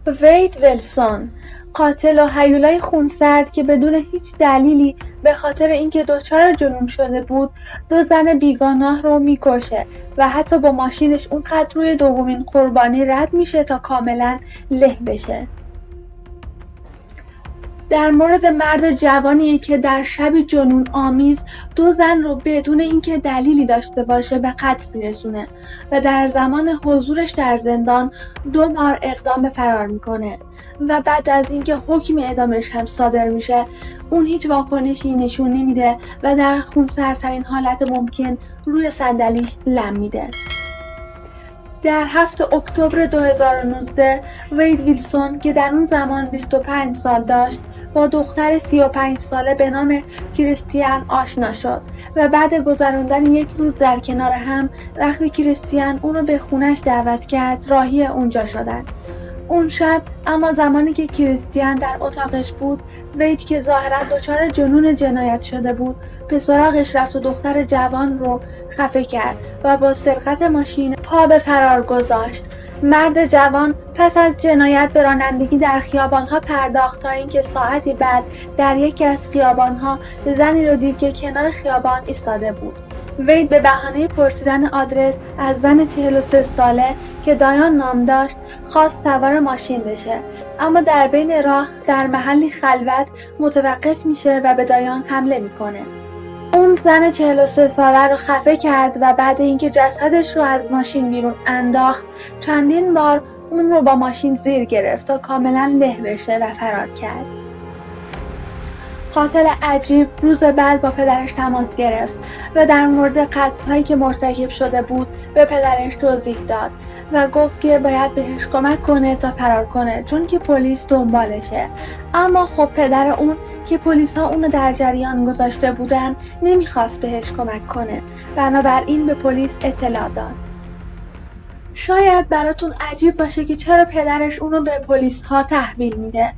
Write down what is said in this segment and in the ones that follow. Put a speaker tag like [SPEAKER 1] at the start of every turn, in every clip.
[SPEAKER 1] وید ولسون، قاتل و هیولای خونسرد که بدون هیچ دلیلی به خاطر اینکه دچار جنون شده بود 2 زن بیگناه رو میکشه و حتی با ماشینش اونقدر روی دومین قربانی رد میشه تا کاملا له بشه. در مورد مرد جوانی که در شبی جنون آمیز 2 زن رو بدون اینکه دلیلی داشته باشه به قتل میرسونه و در زمان حضورش در زندان 2 بار اقدام به فرار میکنه و بعد از اینکه حکم اعدامش هم صادر میشه اون هیچ واکنشی نشون نمیده و در خونسردترین حالت ممکن روی صندلیش لم میده. در 7 اکتبر 2019 وید ویلسون که در اون زمان 25 سال داشت با دختر 35 ساله به نام کریستین آشنا شد و بعد گذراندن 1 روز در کنار هم وقتی کریستین اونو به خونش دعوت کرد راهی اونجا شدن. اون شب اما زمانی که کریستین در اتاقش بود وید که ظاهرا دچار جنون جنایت شده بود به سراغش رفت و دختر جوان رو خفه کرد و با سرقت ماشین پا به فرار گذاشت. مرد جوان پس از جنایت به رانندگی در خیابان‌ها پرداخت تا اینکه ساعتی بعد در یکی از خیابان‌ها زنی رو دید که کنار خیابان ایستاده بود. وید به بهانه پرسیدن آدرس از زن 43 ساله که دایان نام داشت خواست سوار ماشین بشه، اما در بین راه در محلی خلوت متوقف میشه و به دایان حمله میکنه. اون زن 43 ساله رو خفه کرد و بعد اینکه جسدش رو از ماشین بیرون انداخت چندین بار اون رو با ماشین زیر گرفت تا کاملا له بشه و فرار کرد. قاتل عجیب روز بعد با پدرش تماس گرفت و در مورد قتل‌هایی که مرتکب شده بود به پدرش توضیح داد و گفت که باید بهش کمک کنه تا فرار کنه چون که پلیس دنبالشه. اما خب پدر اون که پلیس‌ها اونو در جریان گذاشته بودن نمیخواست بهش کمک کنه، بنابراین به پلیس اطلاع داد. شاید براتون عجیب باشه که چرا پدرش اونو به پلیس‌ها تحویل میده،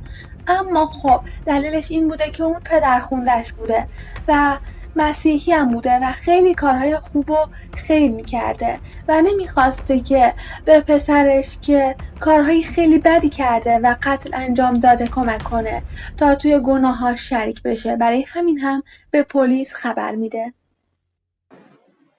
[SPEAKER 1] اما خب دلیلش این بوده که اون پدر خوندش بوده و مسیحی هم بوده و خیلی کارهای خوب و خیر میکرده و نمیخواسته که به پسرش که کارهای خیلی بدی کرده و قتل انجام داده کمک کنه تا توی گناهاش شریک بشه. برای همین هم به پلیس خبر میده.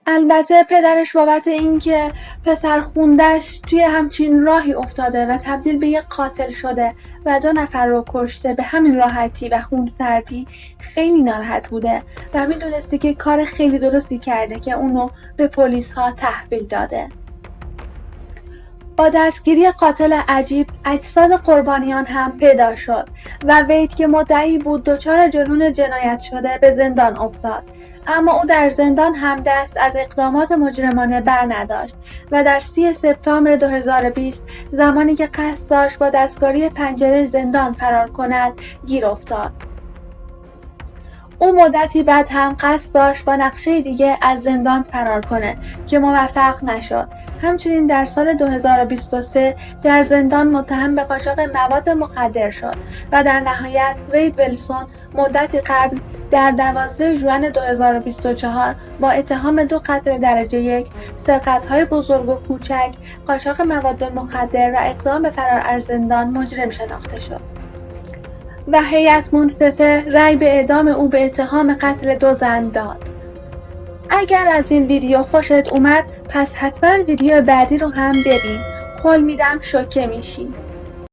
[SPEAKER 1] البته پدرش بابت اینکه پسر خوندش توی همچین راهی افتاده و تبدیل به یک قاتل شده و 2 نفر رو کشته به همین راحتی و خونسردی خیلی ناراحت بوده و میدونسته که کار خیلی درستی کرده که اونو به پلیس ها تحویل داده. با دستگیری قاتل عجیب اجساد قربانیان هم پیدا شد و وید که مدعی بود دچار جنون جنایت شده به زندان افتاد، اما او در زندان هم دست از اقدامات مجرمانه بر نداشت و در 30 سپتامبر 2020 زمانی که قصد داشت با دستکاری پنجره زندان فرار کند گیر افتاد. او مدتی بعد هم قصد داشت با نقشه دیگه از زندان فرار کنه که موفق نشد. همچنین در سال 2023 در زندان متهم به قاچاق مواد مخدر شد و در نهایت وید ولسون مدتی قبل در 12 ژوئن 2024 با اتهام 2 قتل درجه 1، سرقت‌های بزرگ و کوچک، قاچاق مواد مخدر و اقدام به فرار از زندان مجرم شناخته شد و هیئت منصفه رأی به اعدام او به اتهام قتل 2 زن داد. اگر از این ویدیو خوشت اومد پس حتما ویدیو بعدی رو هم ببین. قول میدم شوکه میشی.